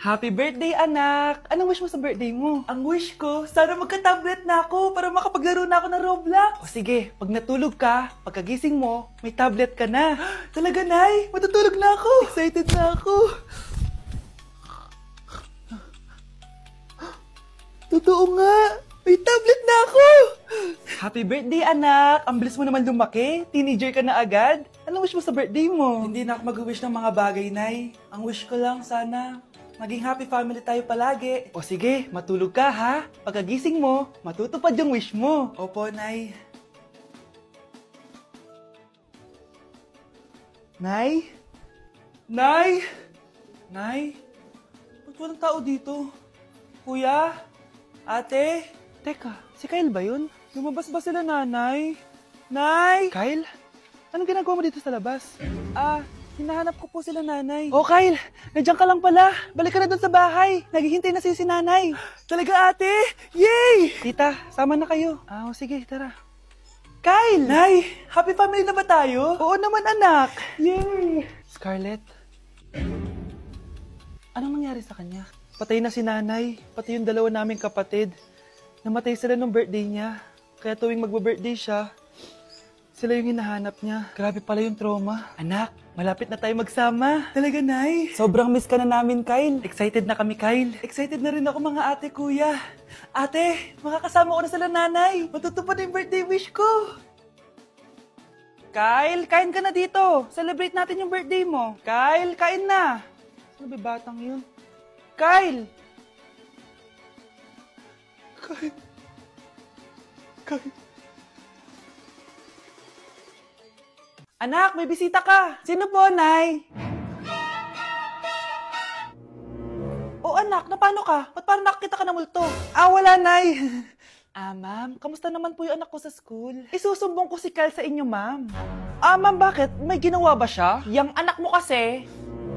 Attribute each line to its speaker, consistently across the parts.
Speaker 1: Happy birthday, anak! Anong wish mo sa birthday mo? Ang wish ko, sana magka-tablet na ako para makapaglaro na ako ng Roblox. O sige, pag natulog ka, pagkagising mo, may tablet ka na. Talaga, Nay? Matutulog na ako. Excited na ako. Totoo nga. May tablet na ako. Happy birthday, anak. Ang bilis mo naman lumaki. Teenager ka na agad. Anong wish mo sa birthday mo? Hindi na ako mag-wish ng mga bagay, Nay. Ang wish ko lang, sana maging happy family tayo palagi. O sige, matulog ka ha. Pagkagising mo, matutupad yung wish mo. Opo, Nay. Nay? Nay? Nay? Ba't walang tao dito? Kuya? Ate? Teka, si Kyle ba yun? Lumabas ba sila, nanay? Nay? Kyle? Anong ginagawa mo dito sa labas? Hinahanap ko po sila, nanay. Oh, Kyle! Nandiyan ka lang pala. Balik ka na doon sa bahay. Naghihintay na si nanay. Talaga, ate? Yay! Tita, sama na kayo. Sige, tara. Kyle! Nay, happy family na ba tayo? Oo naman, anak. Yay! Scarlett? Anong nangyari sa kanya? Patay na si nanay, pati yung dalawa naming kapatid. Namatay sila nung birthday niya. Kaya tuwing magbe-birthday siya, sila yung hinahanap niya. Grabe pala yung trauma. Anak, malapit na tayo magsama. Talaga, Nay. Sobrang miss ka na namin, Kyle. Excited na kami, Kyle. Excited na rin ako, mga ate, kuya. Ate, makakasama ko na sila, nanay. Matutupad yung birthday wish ko. Kyle, kain ka na dito. Celebrate natin yung birthday mo. Kyle, kain na. Sino ba batang yun? Kyle! Kyle. Anak, may bisita ka. Sino po, Nay? Oh, anak, napano ka? Ba't parang nakakita ka ng multo? Wala, Nay. Ma'am, kamusta naman po yung anak ko sa school? Isusumbong ko si Kyle sa inyo, ma'am. Ma'am, bakit? May ginawa ba siya? Yang anak mo kasi.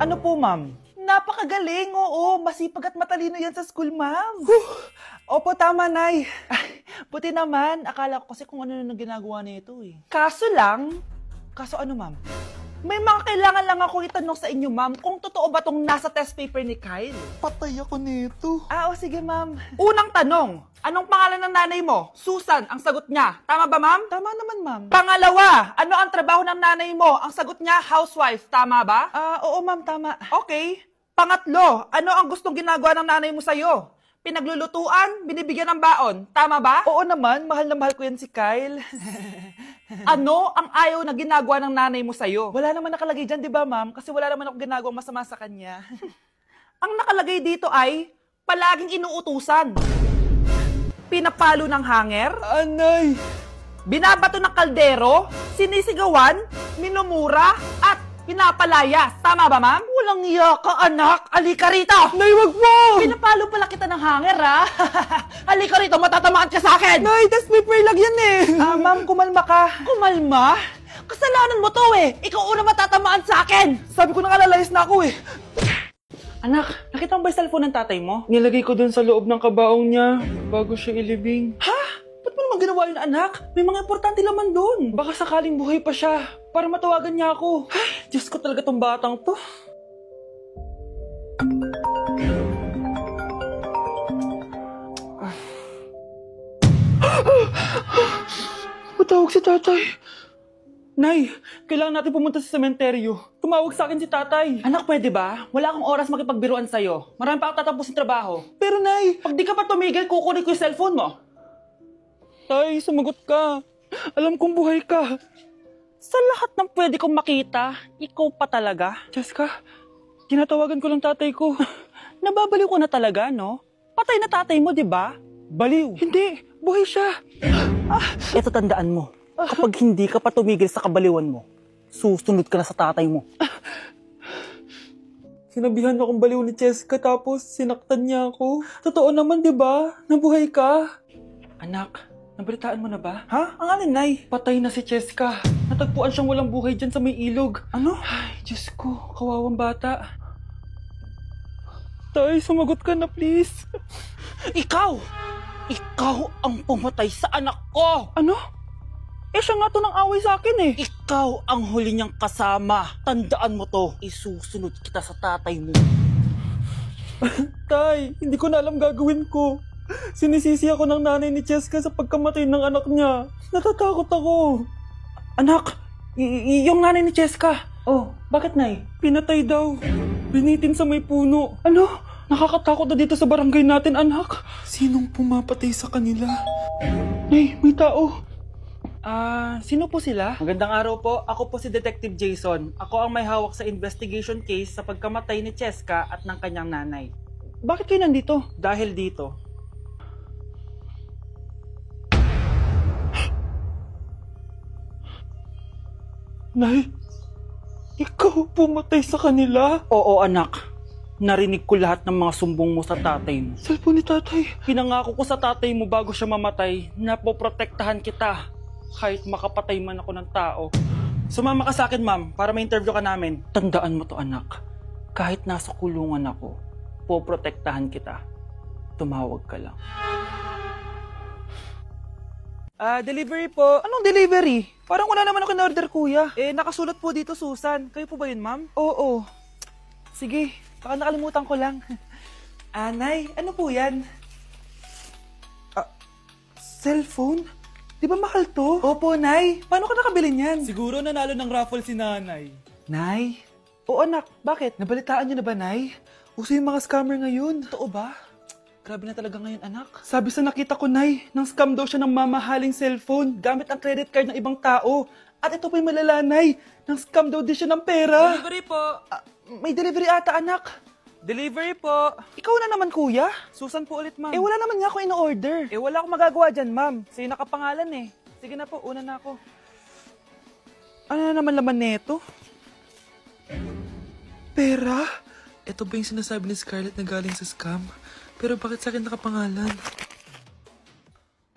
Speaker 1: Ano po, ma'am? Napakagaling, oo. Masipag at matalino yan sa school, ma'am. Opo, tama, Nay. Buti naman. Akala ko kasi kung ano nang ginagawa nito eh. Kaso ano, ma'am? May mga kailangan lang ako itanong sa inyo, ma'am, kung totoo ba tong nasa test paper ni Kyle? Patay ako nito. Sige, ma'am. Unang tanong, anong pangalan ng nanay mo? Susan, ang sagot niya. Tama ba, ma'am? Tama naman, ma'am. Pangalawa, ano ang trabaho ng nanay mo? Ang sagot niya, housewife. Tama ba? Oo, ma'am, tama. Okay. Pangatlo, ano ang gustong ginagawa ng nanay mo sa'yo? Pinaglulutuan, binibigyan ng baon. Tama ba? Oo naman, mahal na mahal ko yan si Kyle. Ano ang ayaw na ginagawa ng nanay mo sa'yo? Wala naman nakalagay dyan, di ba, ma'am? Kasi wala naman ako ginagawang masama sa kanya. Ang nakalagay dito ay palaging inuutusan. Pinapalo ng hanger. Anay! Binabato ng kaldero, sinisigawan, minumura, at pinapalayas. Tama ba, ma'am? Walang iya ka, anak. Halika rito. Nay, wag mo. Pinapalo pala kita ng hanger, ha? Halika rito, matatamaan ka sa akin. Nay, test paper lang yan eh. Ma'am, kumalma ka. Kumalma? Kasalanan mo to eh. Ikaw una matatamaan sa akin. Sabi ko na kalalayas na ako eh. Anak, nakita mo ba yung cellphone ng tatay mo? Nilagay ko dun sa loob ng kabaong niya bago siya ilibing. Ha? Ba't mo naman ginawa yun, anak? May mga importante laman dun. Baka sakaling buhay pa siya para matawagan niya ako. Ay, Diyos ko talaga tong batang to. Matawag si tatay. Nay, kailangan natin pumunta sa sementeryo. Tumawag sa akin si tatay. Anak, pwede ba? Wala akong oras makipagbiruan sa'yo. Marami pa akong tatapusin trabaho. Pero Nay, pag di ka pa tumigil, kukunin ko yung cellphone mo. Tay, sumagot ka. Alam kong buhay ka. Sa lahat ng pwede kong makita, ikaw pa talaga. Jessica, tinatawagan ko lang tatay ko. Nababaliw ko na talaga, no? Patay na tatay mo, di ba? Baliw. Hindi, buhay siya. Ito tandaan mo. Kapag hindi ka pa tumigil sa kabaliwan mo, susunod ka na sa tatay mo. Sinabihan akong baliw ni Jessica tapos sinaktan niya ako. Totoo naman, di ba? Nabuhay ka. Anak, nabalitaan mo na ba? Ha? Ang alin, Nay? Patay na si Jessica. Natagpuan siyang walang buhay dyan sa may ilog. Ano? Ay, Diyos ko, kawawang bata. Tay, sumagot ka na, please. Ikaw! Ikaw ang pumatay sa anak ko! Ano? Siya nga to ng away sa akin eh. Ikaw ang huli niyang kasama. Tandaan mo to. Isusunod kita sa tatay mo.
Speaker 2: Tay, hindi ko na alam gagawin ko. Sinisisi ako ng nanay ni Cheska sa pagkamatay ng anak niya. Natatakot ako.
Speaker 1: Anak, yung nanay ni Cheska. Oh, bakit nay?
Speaker 2: Pinatay daw. Binitin sa may puno.
Speaker 1: Ano?
Speaker 2: Nakakatakot na dito sa barangay natin, anak. Sinong pumapatay sa kanila? Nay, may tao.
Speaker 1: Sino po sila?
Speaker 2: Magandang araw po. Ako po si Detective Jason. Ako ang may hawak sa investigation case sa pagkamatay ni Cheska at ng kanyang nanay.
Speaker 1: Bakit kayo nandito?
Speaker 2: Dahil dito. Nay, ikaw pumatay sa kanila?
Speaker 1: Oo, anak. Narinig ko lahat ng mga sumbong mo sa tatay mo.
Speaker 2: Cellphone ni tatay.
Speaker 1: Pinangako ko sa tatay mo bago siya mamatay na poprotektahan kita kahit makapatay man ako ng tao. Sumama ka sa akin, ma'am, para ma-interview ka namin. Tandaan mo to, anak. Kahit nasa kulungan ako, poprotektahan kita. Tumawag ka lang.
Speaker 2: Delivery po.
Speaker 1: Anong delivery? Parang wala naman ako in-order, kuya.
Speaker 2: Nakasulat po dito, Susan. Kayo po ba yun, ma'am?
Speaker 1: Oo. Sige, baka nakalimutan ko lang. Nay, ano po yan? Cellphone? Di ba mahal to? Opo, Nay. Paano ka nakabili niyan?
Speaker 2: Siguro nanalo ng raffle si nanay.
Speaker 1: Nay? Oo, anak. Bakit? Nabalitaan niyo na ba, Nay? Uso yung mga scammer ngayon. Totoo ba? Grabe na talaga ngayon, anak. Sabi sa nakita ko, Nay, nang scam daw siya ng mamahaling cellphone gamit ang credit card ng ibang tao. At ito pa yung malala, Nay. Nang scam daw din siya ng pera.
Speaker 2: Delivery po.
Speaker 1: May delivery ata, anak.
Speaker 2: Delivery po.
Speaker 1: Ikaw na naman, kuya.
Speaker 2: Susan po ulit, ma'am.
Speaker 1: Wala naman nga ako in-order.
Speaker 2: Wala akong magagawa dyan, ma'am. Sa'yo nakapangalan eh. Sige na po, una na ako.
Speaker 1: Ano na naman laman neto?
Speaker 3: Pera? Ito ba yung sinasabi ni Scarlett na galing sa scam? Pero bakit sa akin nakapangalan?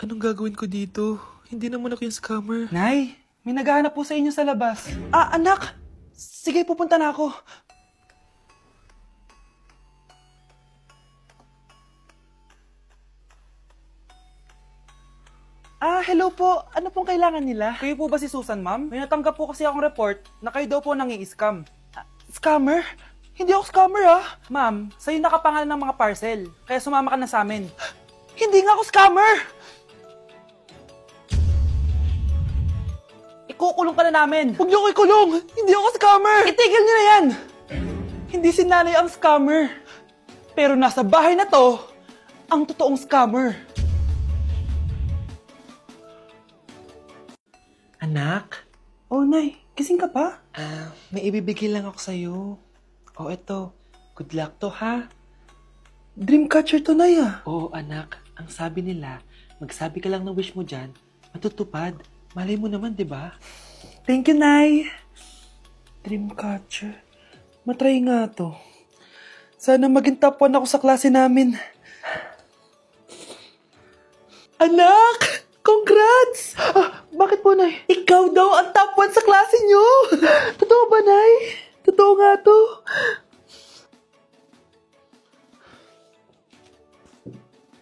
Speaker 3: Anong gagawin ko dito? Hindi naman ako yung scammer.
Speaker 1: Nay, may naghahanap po sa inyo sa labas. Anak! Sige, pupunta na ako. Hello po. Ano pong kailangan nila?
Speaker 2: Kayo po ba si Susan, ma'am? May natanggap po kasi akong report na kayo daw po nangi-scam.
Speaker 1: Scammer? Hindi ako scammer,
Speaker 2: Ma'am, sa'yo nakapangalan ng mga parcel. Kaya sumama ka na sa amin.
Speaker 1: Hindi nga ako scammer!
Speaker 2: Ikukulong ka na namin.
Speaker 1: Huwag niyo ko ikulong! Hindi ako scammer! Itigil niyo na yan! Hindi si nanay ang scammer. Pero nasa bahay na to, ang totoong scammer.
Speaker 3: Anak?
Speaker 1: Oh, Nay, gising ka pa?
Speaker 3: May ibibigay lang ako sa'yo. Oh, eto. Good luck to, ha?
Speaker 1: Dreamcatcher to, Nay,
Speaker 3: Oo, anak. Ang sabi nila, magsabi ka lang ng wish mo dyan, matutupad. Malay mo naman, di ba?
Speaker 1: Thank you, Nay. Dreamcatcher. Matry nga to. Sana maging top 1 ako sa klase namin. Anak! Congrats! Bakit po, Nay? Ikaw daw ang top 1 sa klase niyo! Totoo ba, Nay? Totoo nga to.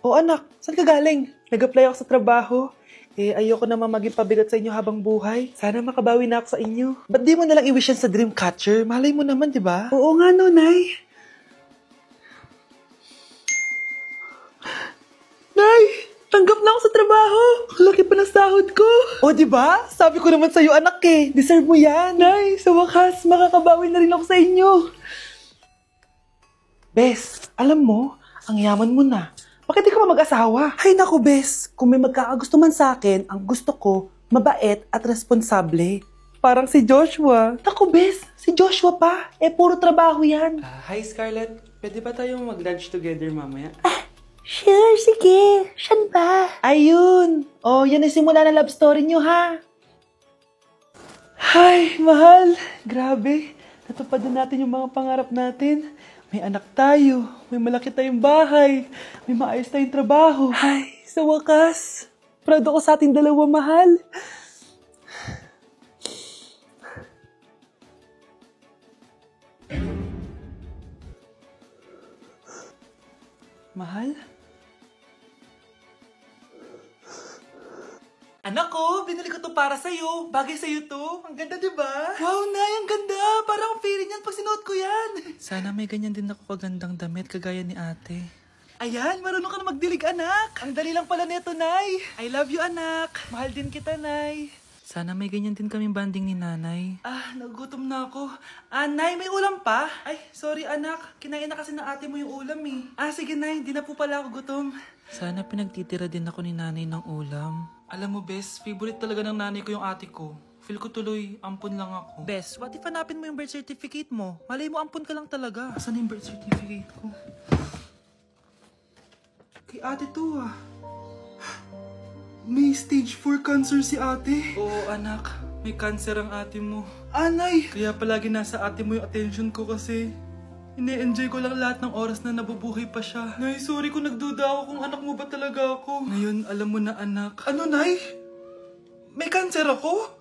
Speaker 1: Anak, saan ka galing? Nag-apply ako sa trabaho. Ayoko naman maging pabigat sa inyo habang buhay. Sana makabawi na ako sa inyo. Ba't di mo nalang i-wish yan sa Dreamcatcher? Malay mo naman, di ba? Oo nga, no, Nay. Nay! Tanggap na ako sa trabaho! Laki pa ng sahod ko! O, di ba? Sabi ko naman sa'yo, anak eh. Deserve mo yan. Nay, sa wakas, makakabawi na rin ako sa inyo. Bes, alam mo, ang yaman mo na. Bakit di ka pa mag-asawa? Ay naku, Bes. Kung may magkakagusto man sa akin, ang gusto ko, mabait at responsable. Parang si Joshua. Naku, Bes. Si Joshua pa. Puro trabaho yan.
Speaker 3: Hi, Scarlett. Pwede ba tayong mag-lunch together mamaya?
Speaker 1: Sure, sige. Saan ba? Ayun. Yan ay simula na love story nyo, ha? Ay, mahal. Grabe. Natupad na natin yung mga pangarap natin. May anak tayo. May malaki tayong bahay. May maayos tayong trabaho. Ay, sa wakas. Proud ako sa ating dalawa, mahal. Mahal? Anak ko, binili ko to para sa'yo. Bagay sa'yo to. Ang ganda, di ba? Wow, Nay, ang ganda. Parang ang feeling yan pag sinuot ko yan.
Speaker 3: Sana may ganyan din ako kagandang damit kagaya ni ate.
Speaker 1: Ayan, marunong ka na magdilig, anak. Ang dali lang pala nito, Nay. I love you, anak. Mahal din kita, Nay.
Speaker 3: Sana may ganyan din kaming banding ni nanay.
Speaker 1: Nagugutom na ako. Nay, may ulam pa? Ay, sorry, anak. Kinain na kasi ng ate mo yung ulam, eh. Sige, Nay. Di na po pala ako gutom.
Speaker 3: Sana pinagtitira din ako ni nanay ng ulam.
Speaker 1: Alam mo, Bes, favorite talaga ng nanay ko yung ate ko. Feel ko tuloy, ampun lang ako. Bes, what if hanapin mo yung birth certificate mo? Malay mo, ampun ka lang talaga. Asan yung birth certificate ko? Kay ate to, May stage 4 cancer si ate. Oo, anak. May cancer ang ate mo. Anay! Kaya palagi nasa ate mo yung attention ko kasi ine-enjoy ko lang lahat ng oras na nabubuhay pa siya. Nay, sorry kung nagduda ako kung anak mo ba talaga ako. Ngayon, alam mo na, anak. Ano, Nay? May cancer ako?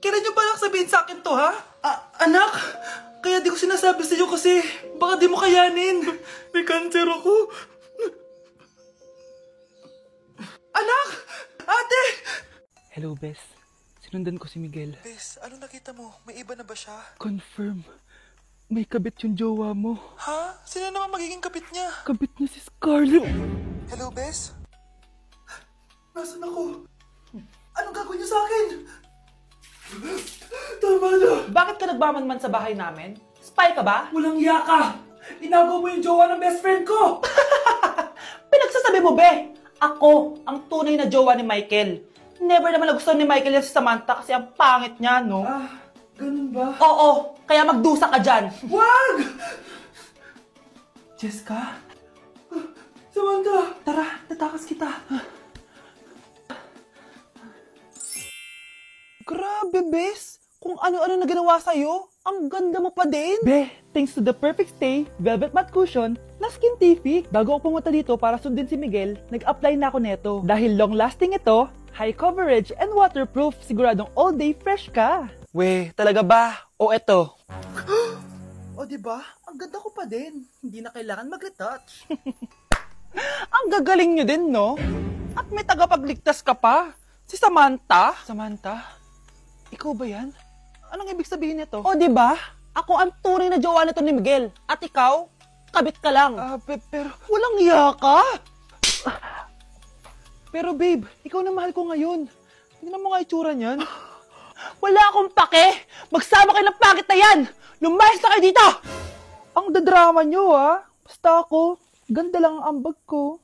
Speaker 1: Kailan nyo ba lang sabihin sa akin to, ha? Anak! Kaya di ko sinasabi sa iyo kasi baka di mo kayanin. May cancer ako. Anak! Ate!
Speaker 2: Hello, Bes. Sinundan ko si Miguel.
Speaker 3: Bes, ano nakita mo? May iba na ba siya?
Speaker 2: Confirm. May kabit yung jowa mo.
Speaker 3: Ha? Sino naman magiging kapit niya?
Speaker 2: Kabit niya si Scarlett.
Speaker 3: Hello, Bes?
Speaker 1: Nasaan ako? Anong gagawin niyo sa akin? Tama na! Bakit ka nagmamanman sa bahay namin? Spy ka ba? Walang yaka! Inagaw mo yung jowa ng best friend ko! Pinagsasabi mo, be! Ako ang tunay na jowa ni Michael. Never naman nagustuhan ni Michael yan si Samantha kasi ang pangit niya, no? Ganun ba? Oo, kaya magdusa ka dyan. Wag! Jessica? Samantha! Tara, tatakas kita. Grabe, Bes! Kung ano-ano na ginawa sa'yo, ang ganda mo pa din!
Speaker 2: Be, thanks to the perfect stay, velvet matte cushion, na Skintific. Bago ako pumunta dito para sundin si Miguel, nag-apply na ako neto. Dahil long-lasting ito, high coverage, and waterproof, siguradong all day fresh ka.
Speaker 1: We, talaga ba? O eto? O diba? Ang ganda ko pa din. Hindi na kailangan mag-retouch. Ang gagaling nyo din, no? At may tagapagligtas ka pa. Si Samantha. Samantha? Ikaw ba yan? Anong ibig sabihin nito? O diba? Ako ang tunay na jowa nito ni Miguel. At ikaw, kabit ka lang. Pero walang iya ka. Pero babe, ikaw na mahal ko ngayon. Tingnan mo nga itsura niyan. Wala akong pake! Magsama kayo ng pakit na yan! Lumayas na kayo dito! Ang dadrama nyo, ha? Basta ako, ganda lang ang ambag ko.